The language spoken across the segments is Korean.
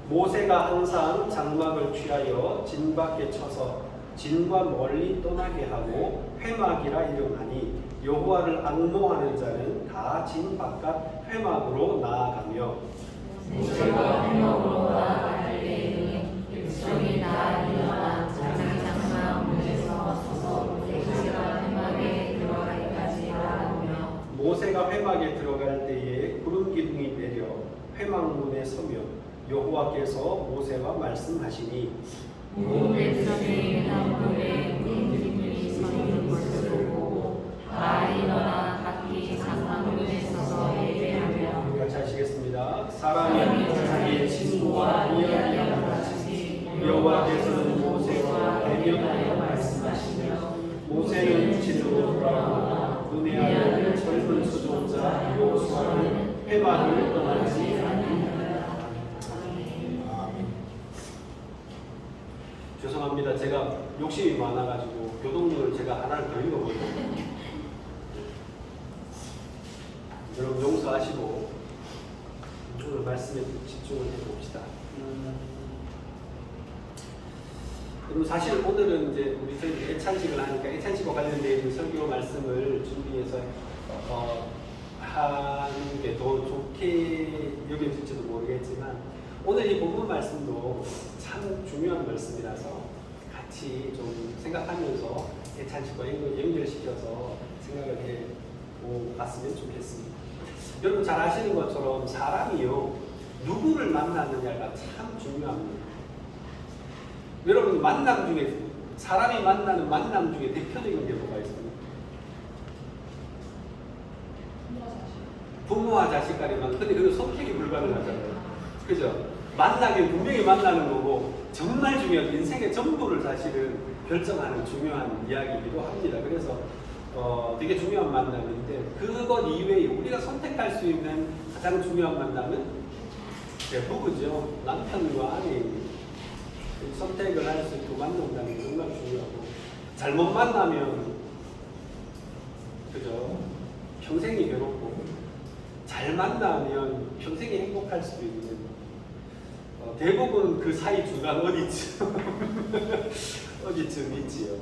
모세가 항상 장막을 취하여 진 밖에 쳐서 진과 멀리 떠나게 하고 회막이라 이름하니 여호와를 앙모하는 자는 다 진 바깥 회막으로 나아가며 모세가 회막으로 나아갈 때에 백성이 다 일어나 자기 장막 문에서 서서 모세가 회막에 들어가기까지 나아가며 모세가 회막에 들어갈 때에 구름 기둥이 내려 회막문에 서며 여호와께서 모세와 말씀하시니 온 백성이 회막문에 구름 기둥이 서 있는 것을 보고 다 일어나 각기 장막 문에 서서 예배하며 같이 하시겠습니다. 사람이 자기의 친구와 이야기하는 같이 여호와께서는 모세와 대면하여 말씀하시며 모세는 집으로 돌아오나 눈에 하는 젊은 수종자 여호수아는 회막을 떠나지 아니하였다. 죄송합니다. 제가 욕심이 많아가지고 교동문을 제가 하나를 더 읽어보려고. 여러분 용서하시고 오늘 말씀에 집중을 해봅시다. 그리고 사실 오늘은 이제 우리 저희 애찬식을 하니까 애찬식과 관련된 설교 말씀을 준비해서 하는 게 더 좋게 여겨질지도 모르겠지만 오늘 이 본문 말씀도 참 중요한 말씀이라서 같이 좀 생각하면서 애찬식과 연결시켜서 생각을 해보고 갔으면 좋겠습니다. 여러분 잘 아시는 것처럼 사람이요 누구를 만나느냐가 참 중요합니다. 여러분 만남 중에 사람이 만나는 만남 중에 대표적인 게 뭐가 있습니까? 부모와 자식 간에만. 근데 그건 선택이 불가능하잖아요. 그죠? 만나긴 분명히 만나는 거고 정말 중요한 인생의 전부를 사실은 결정하는 중요한 이야기이기도 합니다. 그래서 되게 중요한 만남인데 그것 이외에 우리가 선택할 수 있는 가장 중요한 만남은 부부죠. 남편과 아내입니다. 선택을 할 수 있고 만난다는 게 정말 중요하고 잘못 만나면 그죠? 평생이 괴롭고 잘 만나면 평생이 행복할 수도 있는 대부분 그 사이 중간 어디쯤 어디쯤 있지요.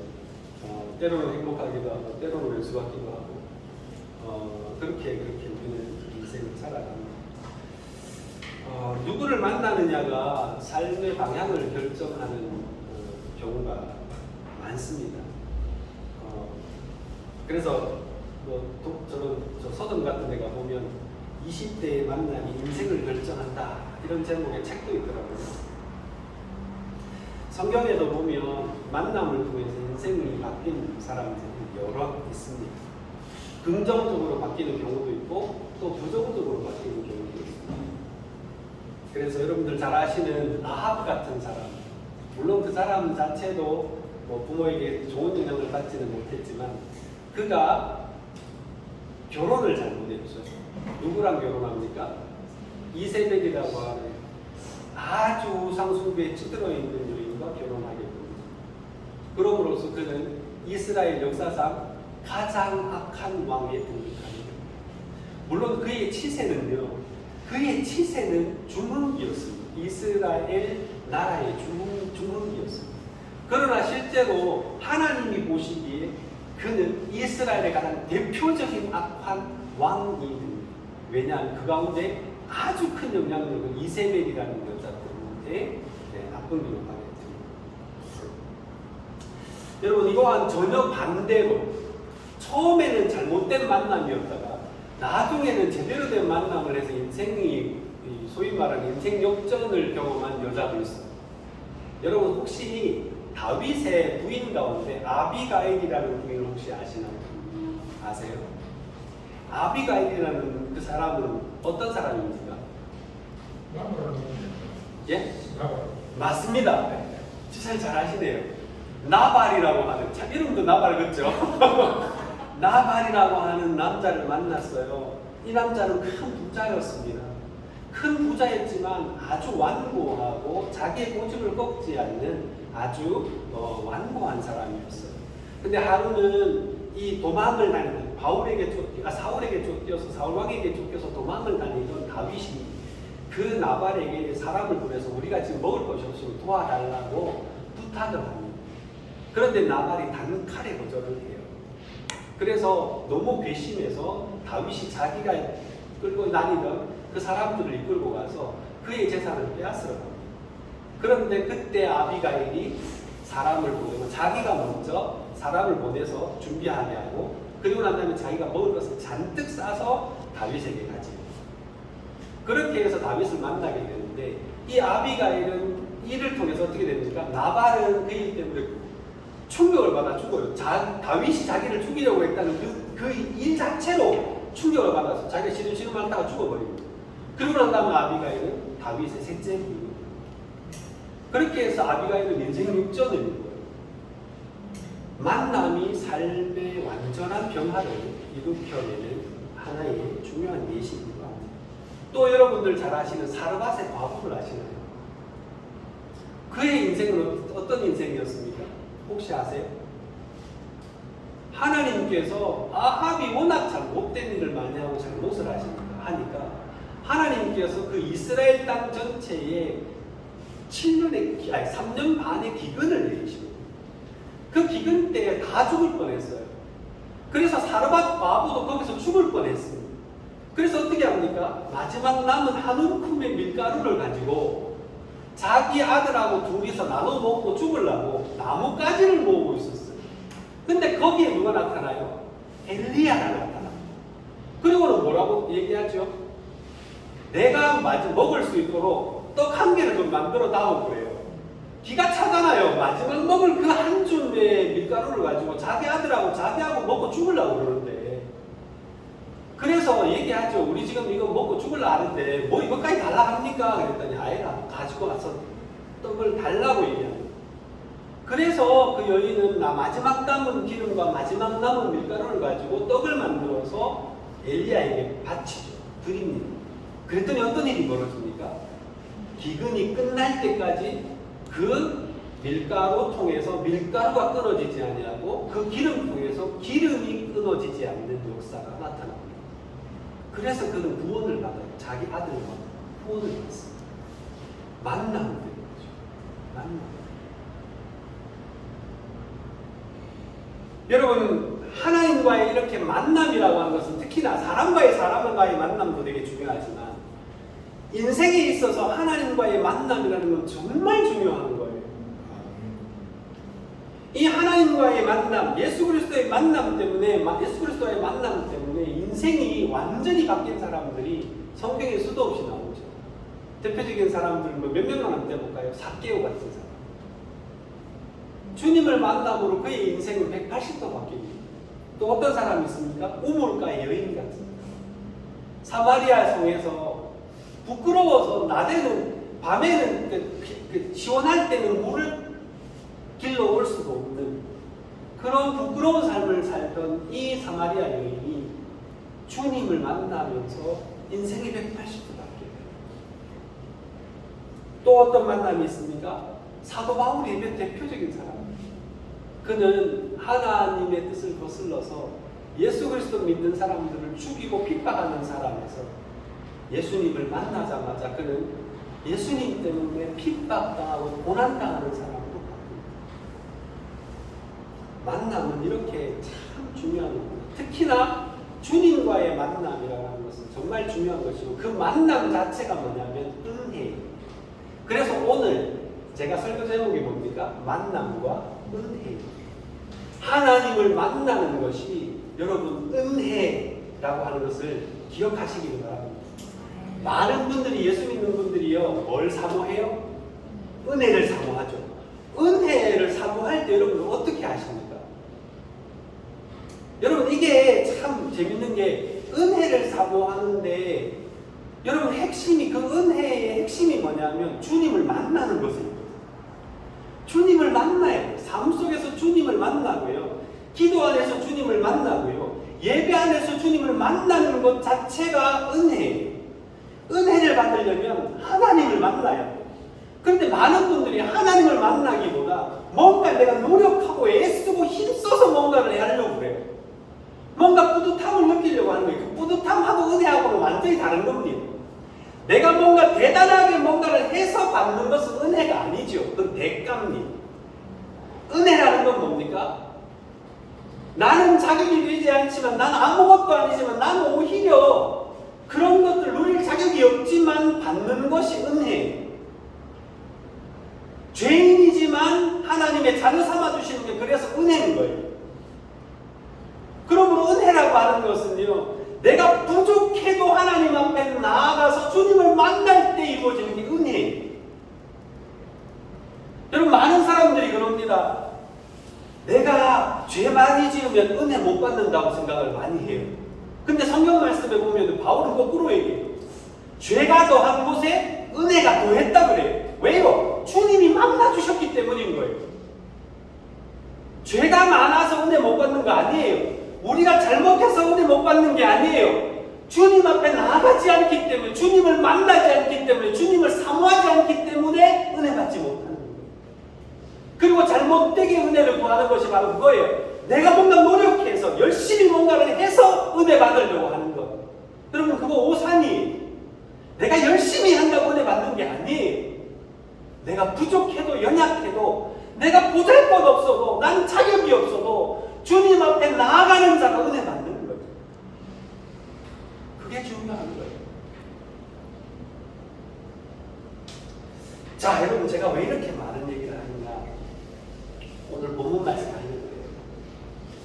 때로는 행복하기도 하고 때로는 외수받기도 하고 그렇게 우리는 인생을 살아갑니다. 누구를 만나느냐가 삶의 방향을 결정하는 경우가 많습니다. 그래서 저 서점 같은 데 가보면 20대의 만남이 인생을 결정한다 이런 제목의 책도 있더라고요. 성경에도 보면 만남을 통해서 인생이 바뀌는 사람들이 여러 있습니다. 긍정적으로 바뀌는 경우도 있고 또 부정적으로 바뀌는 경우도 있습니다. 그래서 여러분들 잘 아시는 아합 같은 사람, 물론 그 사람 자체도 뭐 부모에게 좋은 영향을 받지는 못했지만 그가 결혼을 잘못했죠. 누구랑 결혼합니까? 이세벨이라고 하는 아주 상수부에 찌들어 있는 여인과 결혼하게 됩니다. 그럼으로써 그는 이스라엘 역사상 가장 악한 왕에 등극합니다. 물론 그의 치세는 중흥기였습니다. 이스라엘 나라의 중흥기였습니다. 그러나 실제로 하나님이 보시기에 그는 이스라엘의 가장 대표적인 악한 왕이 됩니다. 왜냐하면 그 가운데 아주 큰 영향력을 이세벨이라는 여자 때문에 나쁜 일을 하게 됩니다. 여러분 이거와는 전혀 반대로 처음에는 잘못된 만남이었다가 나중에는 제대로 된 만남을 해서 인생이 소위 말하는 인생 역전을 경험한 여자도 있어요. 여러분 혹시 다윗의 부인 가운데 아비가일이라는 부인을 혹시 아시나요? 아세요? 아비가일이라는 그 사람은 어떤 사람입니까? 예? 맞습니다. 참 잘 아시네요. 나발이라고 하는, 참 이름도 나발 같죠? 나발이라고 하는 남자를 만났어요. 이 남자는 큰 부자였습니다. 큰 부자였지만 아주 완고하고 자기의 고집을 꺾지 않는 아주 완고한 사람이었어요. 근데 하루는 이 도망을 다니는 사울에게 쫓겨서 사울 왕에게 쫓겨서 도망을 다니던 다윗이 그 나발에게 사람을 보내서 우리가 지금 먹을 것이 없으면 도와달라고 부탁을 합니다. 그런데 나발이 단칼에 거절을 해요. 그래서 너무 괘씸해서 다윗이 자기가 끌고 다니던 그 사람들을 이끌고 가서 그의 재산을 빼앗으러 갑니다. 그런데 그때 아비가일이 사람을 보내고 자기가 먼저 사람을 보내서 준비하게 하고 그리고 난 다음에 자기가 먹을 것을 잔뜩 싸서 다윗에게 가지. 그렇게 해서 다윗을 만나게 되는데 이 아비가일은 이를 통해서 어떻게 됩니까? 나발은 그 일 때문에 충격을 받아 죽어요. 다윗이 자기를 죽이려고 했다는 그 일 자체로 충격을 받아서 자기가 시름시름 앓다가 죽어버립니다. 그리고 난 다음에 아비가일은 다윗의 셋째 부인. 그렇게 해서 아비가일은 인생 역전을 이루어요. 만남이 삶의 완전한 변화를 일으켜내는 하나의 중요한 예시입니다. 또 여러분들 잘 아시는 사르밧의 과부를 아시나요? 그의 인생은 어떤 인생이었습니까? 혹시 아세요? 하나님께서 아합이 워낙 잘못된 일을 많이 하고 잘못을 하니까 하나님께서 그 이스라엘 땅 전체에 3년 반의 기근을 내리십니다. 그 기근 때에 다 죽을 뻔했어요. 그래서 사르밧 과부도 거기서 죽을 뻔했습니다. 그래서 어떻게 합니까? 마지막 남은 한 움큼의 밀가루를 가지고 자기 아들하고 둘이서 나눠 먹고 죽으려고 나뭇가지를 모으고 있었어요. 근데 거기에 누가 나타나요? 엘리야가 나타납니다. 그리고는 뭐라고 얘기하죠? 내가 먹을 수 있도록 떡 한 개를 좀 만들어 다오 그래요. 기가 차잖아요. 마지막 먹을 그 한 줌의 밀가루를 가지고 자기 아들하고 자기하고 먹고 죽으려고 그러는데 그래서 얘기하죠. 우리 지금 이거 먹고 죽으려 하는데 뭐 이것까지 달라 합니까? 그랬더니 아예라 가지고 와서 떡을 달라고 얘기합니다. 그래서 그 여인은 마지막 남은 기름과 마지막 남은 밀가루를 가지고 떡을 만들어서 엘리야에게 바치죠. 드립니다. 그랬더니 어떤 일이 벌어집니까? 기근이 끝날 때까지 그 밀가루 통해서 밀가루가 끊어지지 아니하고 그 기름 통해서 기름이 끊어지지 않는 역사가 나타납니다. 그래서 그는 구원을 받아요. 자기 아들과 구원을 받습니다. 만남을 되는 거죠. 만남. 여러분 하나님과의 이렇게 만남이라고 하는 것은 특히나 사람과의 만남도 되게 중요하지만 인생에 있어서 하나님과의 만남이라는 건 정말 중요한 거예요. 이 하나님과의 만남, 예수 그리스도의 만남 때문에 인생이 완전히 바뀐 사람들이 성경에 수도 없이 나오죠. 대표적인 사람들 몇 명만 한번 떼볼까요? 삭개오 같은 사람. 주님을 만남으로 그의 인생은 180도 바뀝니다. 또 어떤 사람이 있습니까? 우물가의 여인 같은 사람. 사마리아 성에서 부끄러워서 낮에는 밤에는 시원할 때는 물을 길러 올 수도 없는 그런 부끄러운 삶을 살던 이 사마리아 여인이 주님을 만나면서 인생이 180도 바뀌어요. 또 어떤 만남이 있습니까? 사도 바울이 대표적인 사람. 그는 하나님의 뜻을 거슬러서 예수 그리스도 믿는 사람들을 죽이고 핍박하는 사람에서 예수님을 만나자마자 그는 예수님 때문에 핍박당하고 고난당하는 사람으로 바뀝니다. 만남은 이렇게 참 중요한 겁니다. 특히나 주님과의 만남이라는 것은 정말 중요한 것이고 그 만남 자체가 뭐냐면 은혜예요. 그래서 오늘 제가 설교 제목이 뭡니까? 만남과 은혜. 하나님을 만나는 것이 여러분 은혜라고 하는 것을 기억하시기를 바랍니다. 많은 분들이 예수 믿는 분들이요 뭘 사모해요? 은혜를 사모하죠. 은혜를 사모할 때 여러분 어떻게 하십니까? 여러분 이게 참 재밌는 게 은혜를 사모하는데 여러분 핵심이 그 은혜의 핵심이 뭐냐면 주님을 만나는 것입니다. 주님을 만나야 돼요. 삶 속에서 주님을 만나고요. 기도 안에서 주님을 만나고요. 예배 안에서 주님을 만나는 것 자체가 은혜예요. 은혜를 받으려면 하나님을 만나야 돼요. 그런데 많은 분들이 하나님을 만나기보다 뭔가 내가 노력하고 애쓰고 힘써서 뭔가를 하려고 그래요. 뭔가 뿌듯함을 느끼려고 하는 거예요. 그 뿌듯함하고 은혜하고는 완전히 다른 겁니다. 내가 뭔가 대단하게 뭔가를 해서 받는 것은 은혜가 아니죠. 그건 대가입니다. 은혜라는 건 뭡니까? 나는 자격이 되지 않지만, 난 아무것도 아니지만, 나는 오히려 그런 것들 누릴 자격이 없지만 받는 것이 은혜예요. 죄인이지만 하나님의 자녀 삼아주시는 게 그래서 은혜인 거예요. 그러므로 은혜라고 하는 것은요, 내가 부족해도 하나님 앞에 나아가서 주님을 만날 때 이루어지는 게 은혜예요. 여러분, 많은 사람들이 그럽니다. 내가 죄 많이 지으면 은혜 못 받는다고 생각을 많이 해요. 근데 성경 말씀에 보면 바울은 거꾸로 얘기해요. 죄가 더한 곳에 은혜가 더했다 그래요. 왜요? 주님이 만나주셨기 때문인 거예요. 죄가 많아서 은혜 못 받는 거 아니에요. 우리가 잘못해서 은혜 못 받는 게 아니에요. 주님 앞에 나아가지 않기 때문에, 주님을 만나지 않기 때문에, 주님을 사모하지 않기 때문에 은혜 받지 못하는 거예요. 그리고 잘못되게 은혜를 구하는 것이 바로 그거예요. 내가 뭔가 노력해서 열심히 뭔가를 해서 은혜 받으려고 하는 것. 여러분, 그거 오산이에요. 내가 열심히 한다고 은혜 받는 게 아니에요. 내가 부족해도 연약해도, 내가 보잘것없어도, 나는 자격이 없어도 주님 앞에 나아가는 자가 은혜 받는 거예요. 그게 중요한 거예요. 자, 여러분, 제가 왜 이렇게 많은 얘기를 하느냐. 오늘 본문 말씀 하는 거예요.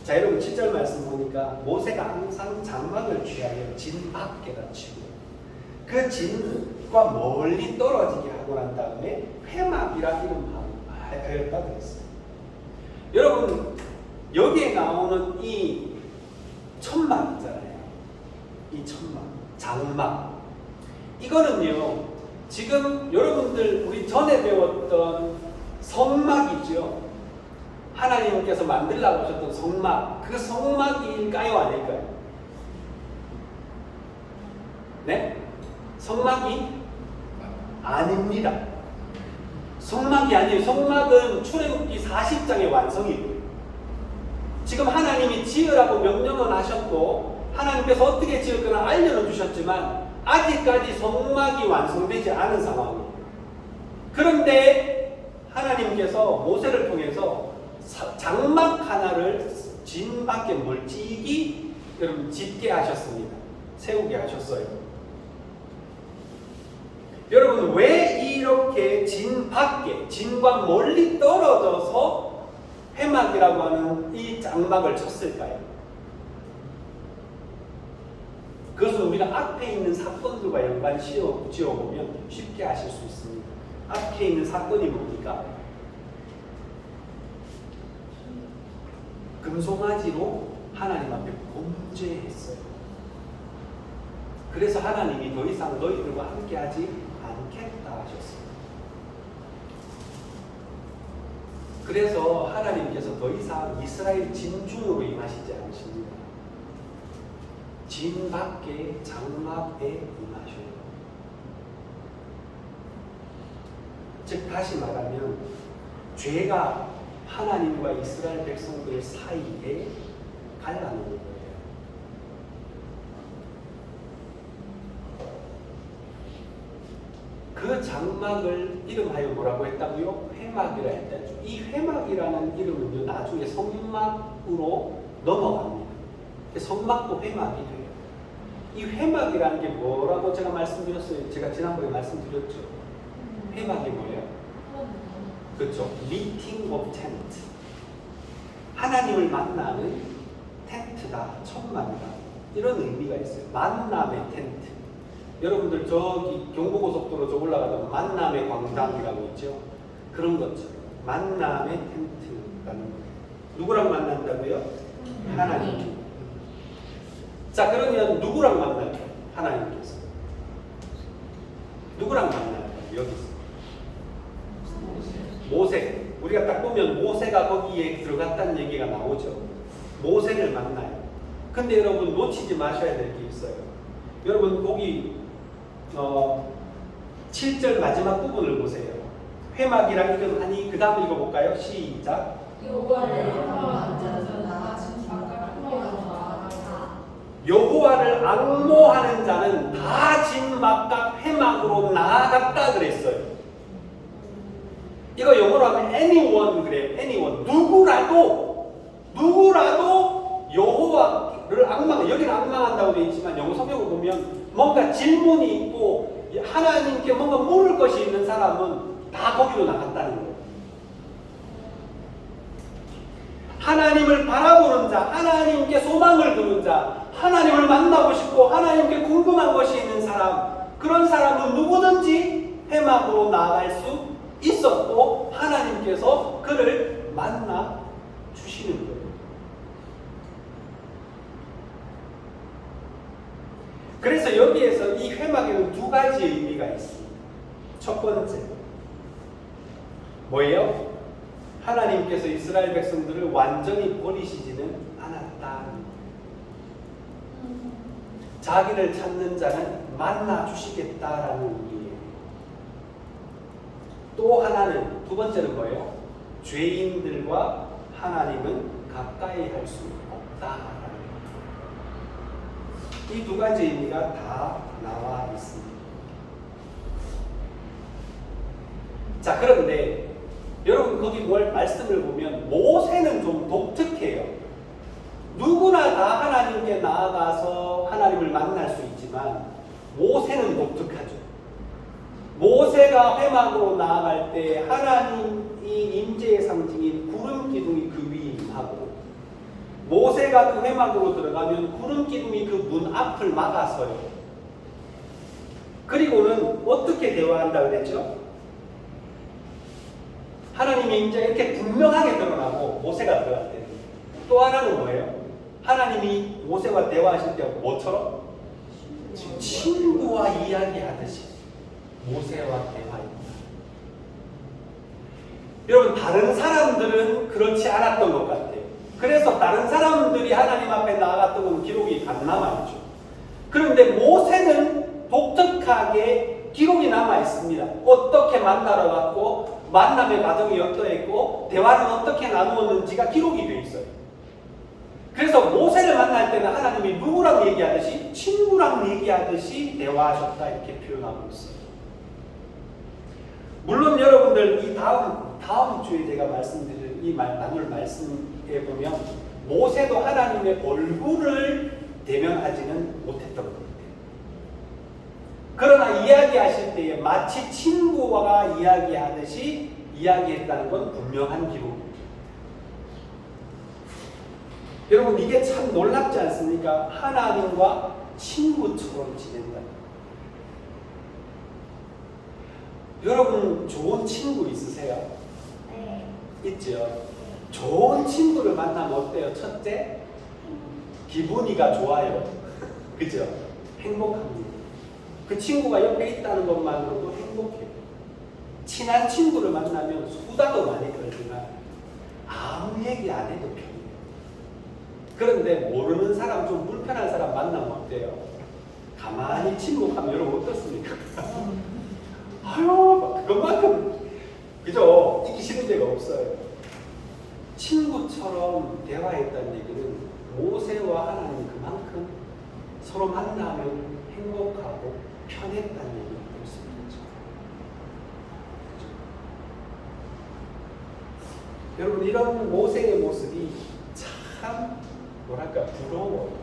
자, 여러분, 7절 말씀 보니까 모세가 항상 장막을 취하여 진 밖에다 치고 그 진과 멀리 떨어지게 하고 난 다음에 회막이라 이름하였다 그랬어요. 여러분, 여기에 나오는 이 천막 있잖아요. 이 천막, 장막. 이거는요, 지금 여러분들 우리 전에 배웠던 성막이죠. 하나님께서 만들라고 하셨던 성막, 그 성막일까요, 아닐까요? 네? 성막이 아닙니다. 성막이 아니에요. 성막은 출애굽기 40장의 완성이고요. 지금 하나님이 지으라고 명령은 하셨고 하나님께서 어떻게 지을 거나 알려는 주셨지만 아직까지 성막이 완성되지 않은 상황이에요. 그런데 하나님께서 모세를 통해서 장막 하나를 진 밖에 멀찍이 여러분 짓게 하셨습니다. 세우게 하셨어요. 여러분, 왜 이렇게 진 밖에, 진과 멀리 떨어져서 회막이라고 하는 이 장막을 쳤을까요? 그것은 우리가 앞에 있는 사건들과 연관 지어보면 쉽게 아실 수 있습니다. 앞에 있는 사건이 뭡니까? 금송아지로 하나님 앞에 범죄했어요. 그래서 하나님이 더 이상 너희들과 함께하지 않겠다 하셨어요. 그래서 하나님께서 더 이상 이스라엘 진중으로 임하시지 않으십니다. 진 밖에 장막에 임하셔요. 즉 다시 말하면 죄가 하나님과 이스라엘 백성들 사이에 갈라놓은 거예요. 그 장막을 이름하여 뭐라고 했다고요? 회막이라 했다죠. 이 회막이라는 이름은요, 나중에 성막으로 넘어갑니다. 성막도 회막이 돼요. 이 회막이라는 게 뭐라고 제가 말씀드렸어요? 제가 지난번에 말씀드렸죠. 회막이 뭐예요? 그렇죠. Meeting of tent. 하나님을 만나는 텐트다, 천막이다. 이런 의미가 있어요. 만남의 텐트. 여러분들 저기 경부고속도로 저 올라가다 만남의 광장이라고 있죠. 그런 것처럼 만남의 텐트라는 거예요. 누구랑 만난다고요? 하나님. 자, 그러면 누구랑 만나요? 하나님께서. 누구랑 만나요? 여기서. 모세. 우리가 딱 보면 모세가 거기에 들어갔다는 얘기가 나오죠. 모세를 만나요. 근데 여러분 놓치지 마셔야 될 게 있어요. 여러분 거기 7절 마지막 부분을 보세요. 회막이랑 이름하니 그 다음 읽어볼까요? 시작. 여호와의 영광 앉아서 나가신 바깥 풍요로워 나아가사 여호와를 앙모하는 자는 다 진막각 회막으로 나아갔다 그랬어요. 이거 영어로 하면 anyone 그래요. anyone. 누구라도 여호와를 앙망, 여기는 앙망한다고 되어 있지만 영어 성경을 보면 뭔가 질문이 있고 하나님께 뭔가 물을 것이 있는 사람은 다 거기로 나갔다는 거예요. 하나님을 바라보는 자, 하나님께 소망을 두는 자, 하나님을 만나고 싶고 하나님께 궁금한 것이 있는 사람, 그런 사람은 누구든지 회막으로 나아갈 수 있었고 하나님께서 그를 만나 주시는 거예요. 그래서 여기에서 이 회막에는 두 가지 의미가 있습니다. 첫 번째, 뭐예요? 하나님께서 이스라엘 백성들을 완전히 버리시지는 않았다. 자기를 찾는 자는 만나 주시겠다라는 의미예요. 또 하나는, 두 번째는 뭐예요? 죄인들과 하나님은 가까이 할 수 없다. 이 두 가지 의미가 다 나와 있습니다. 자, 그런데 여러분 거기 말씀을 보면 모세는 좀 독특해요. 누구나 다 하나님께 나아가서 하나님을 만날 수 있지만 모세는 독특하죠. 모세가 회막으로 나아갈 때 하나님이 임재의 상징인 구름 기둥이 그 위에 임하고, 모세가 그 회막으로 들어가면 구름 기둥이 그 문 앞을 막아서요. 그리고는 어떻게 대화한다고 그랬죠? 하나님의 임재가 이렇게 분명하게 드러나고 모세가 들어갈 때. 또 하나는 뭐예요? 하나님이 모세와 대화하실 때 뭐처럼? 친구와 이야기하듯이 모세와 대화입니다. 여러분, 다른 사람들은 그렇지 않았던 것 같아요. 그래서 다른 사람들이 하나님 앞에 나아갔던 건 기록이 안 남아있죠. 그런데 모세는 독특하게 기록이 남아있습니다. 어떻게 만나러 갔고 만남의 과정이 어떠했고 대화는 어떻게 나누었는지가 기록이 되어 있어요. 그래서 모세를 만날 때는 하나님이 누구랑 얘기하듯이 친구랑 얘기하듯이 대화하셨다 이렇게 표현하고 있어요. 물론 여러분들 이 다음 주에 제가 말씀드릴 나눌 말씀에 보면 모세도 하나님의 얼굴을 대면하지는 못했던 겁니다. 그러나 이야기하실 때에 마치 친구와 이야기하듯이 이야기했다는 건 분명한 기록입니다. 여러분, 이게 참 놀랍지 않습니까? 하나님과 친구처럼 지낸다. 여러분, 좋은 친구 있으세요? 네. 있죠? 좋은 친구를 만나면 어때요? 첫째, 기분이가 좋아요. 그죠? 행복합니다. 그 친구가 옆에 있다는 것만으로도 행복해요. 친한 친구를 만나면 수다도 많이 떨지만 아무 얘기 안 해도 편해요. 그런데 모르는 사람, 좀 불편한 사람 만나면 어때요? 가만히 침묵하면 여러분 어떻습니까? 아유, 그것만큼, 그죠? 있기 싫은 데가 없어요. 친구처럼 대화했다는 얘기는 모세와 하나님이 그만큼 서로 만나면 행복하고 편했다는 얘기를 볼 수 있죠. 여러분, 이런 모세의 모습이 참 뭐랄까 부러워.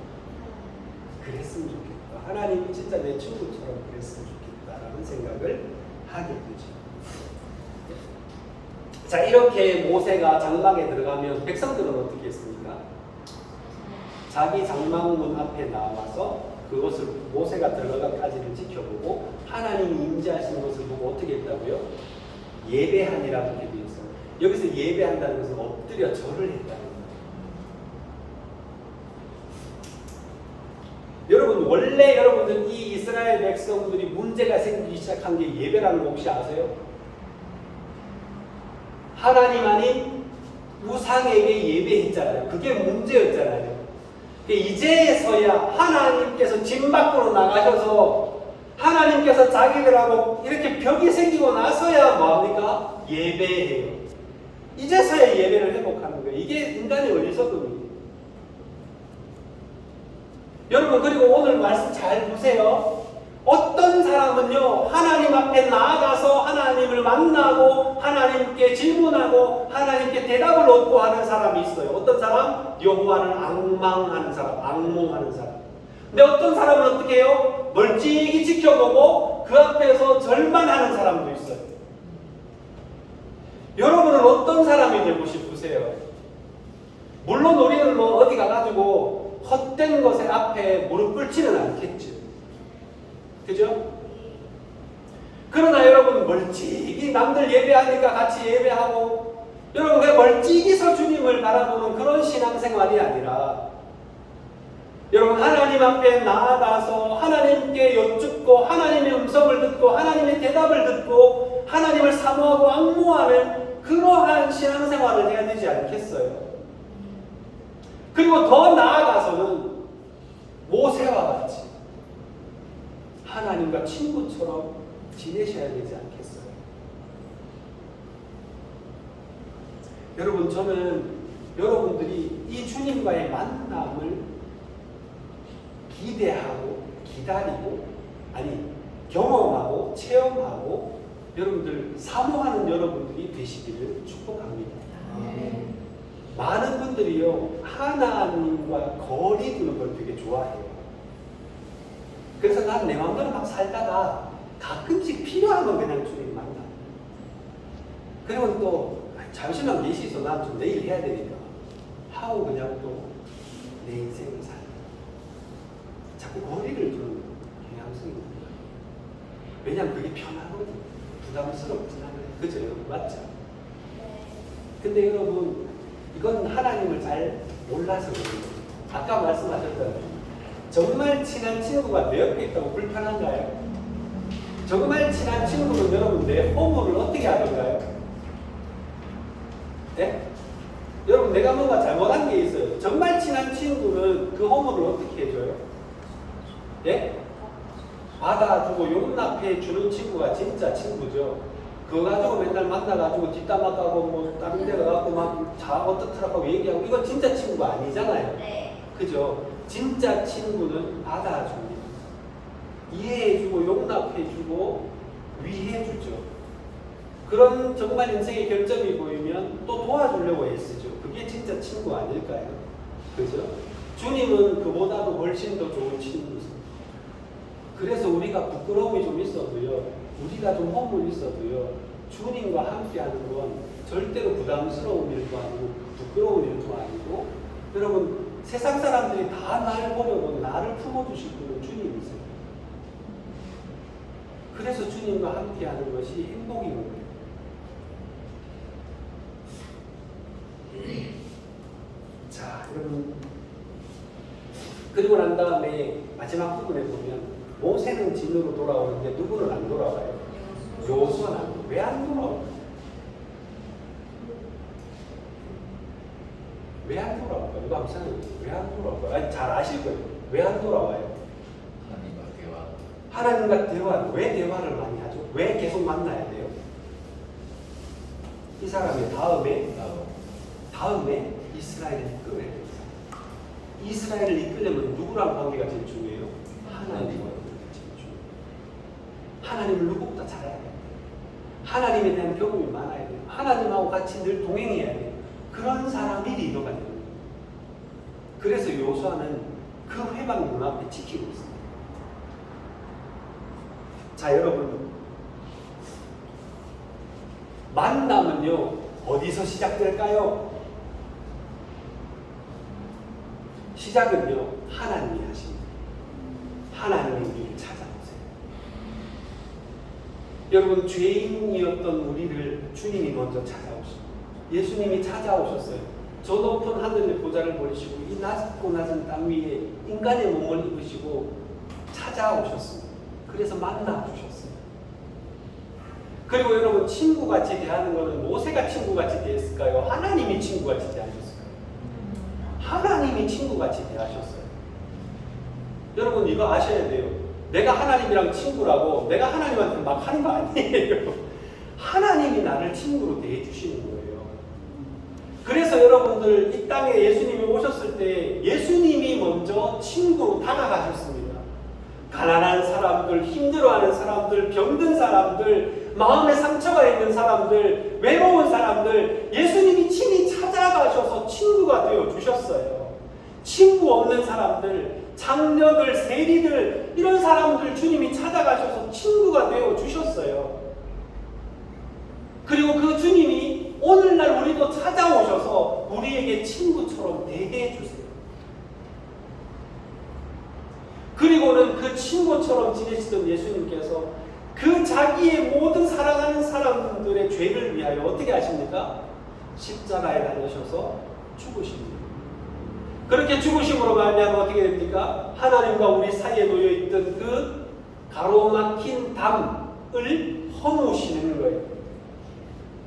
그랬으면 좋겠다. 하나님이 진짜 내 친구처럼 그랬으면 좋겠다라는 생각을 하게 되죠. 자, 이렇게 모세가 장막에 들어가면 백성들은 어떻게 했습니까? 자기 장막문 앞에 나와서 그것을 모세가 들어가기까지를 지켜보고 하나님이 임재하시는 것을 보고 어떻게 했다고요? 예배하니라고 이렇게 되어 있어요. 여기서 예배한다는 것은 엎드려 절을 했다는 거예요. 여러분, 원래 여러분들 이 이스라엘 백성들이 문제가 생기기 시작한 게 예배라는 거 혹시 아세요? 하나님 아닌 우상에게 예배했잖아요. 그게 문제였잖아요. 이제서야 하나님께서 집 밖으로 나가셔서 하나님께서 자기들하고 이렇게 벽이 생기고 나서야 뭐합니까? 예배해요. 이제서야 예배를 회복하는 거예요. 이게 인간의 어리석음이에요. 여러분, 그리고 오늘 말씀 잘 보세요. 어떤 사람은요, 하나님 앞에 나아가서 하나님을 만나고 하나님께 질문하고 하나님께 대답을 얻고 하는 사람이 있어요. 어떤 사람? 여호와를 앙망하는 사람, 앙몽하는 사람. 근데 어떤 사람은 어떻게 해요? 멀찍이 지켜보고 그 앞에서 절만하는 사람도 있어요. 여러분은 어떤 사람이 되고 싶으세요? 물론 우리는 뭐 어디 가가지고 헛된 것의 앞에 무릎 꿇지는 않겠죠. 그죠? 그러나 여러분, 멀찍이 남들 예배하니까 같이 예배하고, 여러분 그냥 멀찍이서 주님을 바라보는 그런 신앙생활이 아니라, 여러분 하나님 앞에 나아가서 하나님께 여쭙고 하나님의 음성을 듣고 하나님의 대답을 듣고 하나님을 사모하고 앙모하는 그러한 신앙생활을 해야 되지 않겠어요? 그리고 더 나아가서는 모세와 같이 하나님과 친구처럼 지내셔야 되지 않겠어요? 여러분, 저는 여러분들이 이 주님과의 만남을 기대하고 기다리고, 아니 경험하고 체험하고 여러분들 사모하는 여러분들이 되시기를 축복합니다. 많은 분들이요, 하나님과 거리 두는 걸 되게 좋아해요. 그래서 난 내 마음대로 막 살다가 가끔씩 필요하면 그냥 주님 만나. 그러면 또 잠시만 계시소, 난 좀 내일 해야 되니까 하고 그냥 또 내 인생을 살아. 자꾸 거리를 두는 경향성이 있는 거예요. 왜냐하면 그게 편하거든요. 부담스럽진 않아요. 그죠 여러분? 맞죠? 근데 여러분, 이건 하나님을 잘 몰라서 그래요. 아까 말씀하셨잖아요. 정말 친한 친구가 내 옆에 있다고 불편한가요? 정말 친한 친구는 여러분 내 허물을 어떻게 하던가요? 네? 여러분, 내가 뭔가 잘못한 게 있어요. 정말 친한 친구는 그 허물을 어떻게 해줘요? 예? 받아주고 용납해 주는 친구가 진짜 친구죠. 그거 가지고 맨날 만나가지고 뒷담화 까고 뭐 다른 데 가갖고 막 어떻더라고 얘기하고, 이건 진짜 친구가 아니잖아요. 네. 그죠? 진짜 친구는 받아줍니다. 이해해주고 용납해주고 위해주죠. 그런 정말 인생의 결점이 보이면 또 도와주려고 애쓰죠. 그게 진짜 친구 아닐까요? 그죠? 주님은 그보다도 훨씬 더 좋은 친구입니다. 그래서 우리가 부끄러움이 좀 있어도요, 우리가 좀 허물이 있어도요, 주님과 함께하는 건 절대로 부담스러운 일도 아니고 부끄러운 일도 아니고, 여러분 세상 사람들이 다 나를 보려고 나를 품어주실 분은 주님이세요. 그래서 주님과 함께하는 것이 행복인 거예요. 자, 여러분, 그리고 난 다음에 마지막 부분에 보면 모세는 진으로 돌아오는데 누구는 안 돌아와요? 여호수아는 안 돌아와요. 왜 안 돌아와요? 왜 안 돌아올까요? 이거 한번 생각해보세요. 왜 안 돌아올까요? 아니, 잘 아실 거예요. 왜 안 돌아와요? 하나님과 대화. 왜 대화를 많이 하죠? 왜 계속 만나야 돼요? 이 사람의 다음에 이스라엘을 이끌어야 돼요. 이스라엘을 이끌려면 누구랑 관계가 제일 중요해요? 하나님과 관계가 제일 중요해요. 하나님을 누구보다 잘 알아야 돼요. 하나님에 대한 경험이 많아야 돼요. 하나님하고 같이 늘 동행해야 돼요. 그런 사람이 리더가 되는 거예요. 그래서 여호수아는 그 회방 눈앞에 지키고 있어요. 자, 여러분, 만남은요 어디서 시작될까요? 시작은요 하나님이 하십니다. 하나님이 우리를 찾아오세요. 여러분, 죄인이었던 우리를 주님이 먼저 찾아오십니다. 예수님이 찾아오셨어요. 저 높은 하늘의 보좌를 버리시고 이 낮고 낮은 땅 위에 인간의 몸을 입으시고 찾아오셨습니다. 그래서 만나주셨어요. 그리고 여러분, 친구같이 대하는 것은 모세가 친구같이 대했을까요? 하나님이 친구같이 대하셨을까요? 하나님이 친구같이 대하셨어요. 여러분, 이거 아셔야 돼요. 내가 하나님이랑 친구라고 내가 하나님한테 막 하는 거 아니에요. 하나님이 나를 친구로 대해주시는 거예요. 그래서 여러분들 이 땅에 예수님이 오셨을 때 예수님이 먼저 친구로 다가가셨습니다. 가난한 사람들, 힘들어하는 사람들, 병든 사람들, 마음에 상처가 있는 사람들, 외로운 사람들 예수님이 친히 찾아가셔서 친구가 되어 주셨어요. 친구 없는 사람들, 장녀들, 세리들 이런 사람들 주님이 찾아가셔서 친구가 되어 주셨어요. 그리고 그 주님이 오늘날 우리도 찾아오셔서 우리에게 친구처럼 대해 주세요. 그리고는 그 친구처럼 지내시던 예수님께서 그 자기의 모든 사랑하는 사람들의 죄를 위하여 어떻게 하십니까? 십자가에 달리셔서 죽으십니다. 그렇게 죽으심으로 말미암아 어떻게 됩니까? 하나님과 우리 사이에 놓여 있던 그 가로막힌 담을 허무시는 거예요.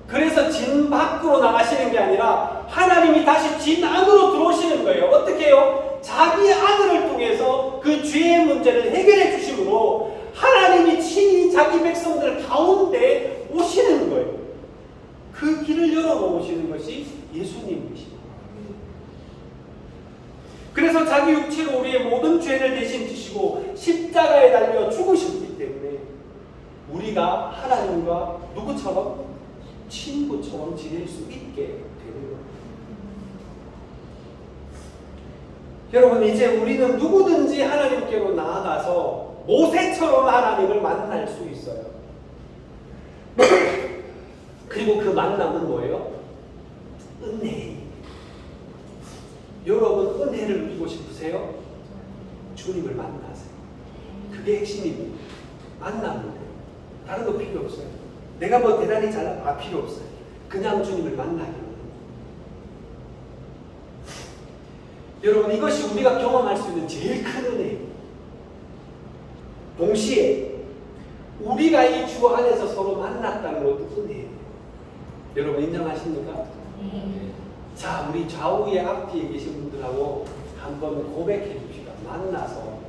그래서 진 밖으로 나가시는 게 아니라 하나님이 다시 진 안으로 들어오시는 거예요. 어떻게 해요? 자기 아들을 통해서 그 죄의 문제를 해결해 주심으로 하나님이 친히 자기 백성들 가운데 오시는 거예요. 그 길을 열어놓으시는 것이 예수님이십니다. 그래서 자기 육체로 우리의 모든 죄를 대신 지시고 십자가에 달려 죽으셨기 때문에 우리가 하나님과 누구처럼? 친구처럼 지낼 수 있게 되는 겁니다. 여러분, 이제 우리는 누구든지 하나님께로 나아가서 모세처럼 하나님을 만날 수 있어요. 그리고 그 만남은 뭐예요? 은혜. 여러분, 은혜를 누리고 싶으세요? 주님을 만나세요. 그게 핵심입니다. 만나는 거예요. 다른 거 필요 없어요. 내가 뭐 대단히 잘나 필요 없어요. 그냥 주님을 만나기만 합니다. 여러분, 이것이 우리가 경험할 수 있는 제일 큰 은혜예요. 동시에 우리가 이 주 안에서 서로 만났다는 것도 은혜예요. 여러분 인정하십니까? 자, 우리 좌우에 앞뒤에 계신 분들하고 한번 고백해 줍시다. 만나서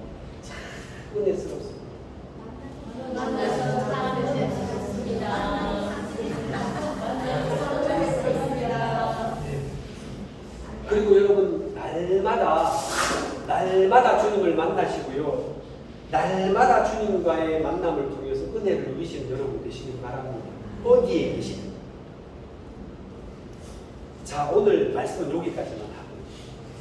참 은혜스럽습니다. 만나서 참 은혜스럽습니다. 그리고 여러분 날마다 주님을 만나시고요. 날마다 주님과의 만남을 통해서 은혜를 누리시는 여러분 되시길 바랍니다. 어디에 계시든. 자, 오늘 말씀은 여기까지만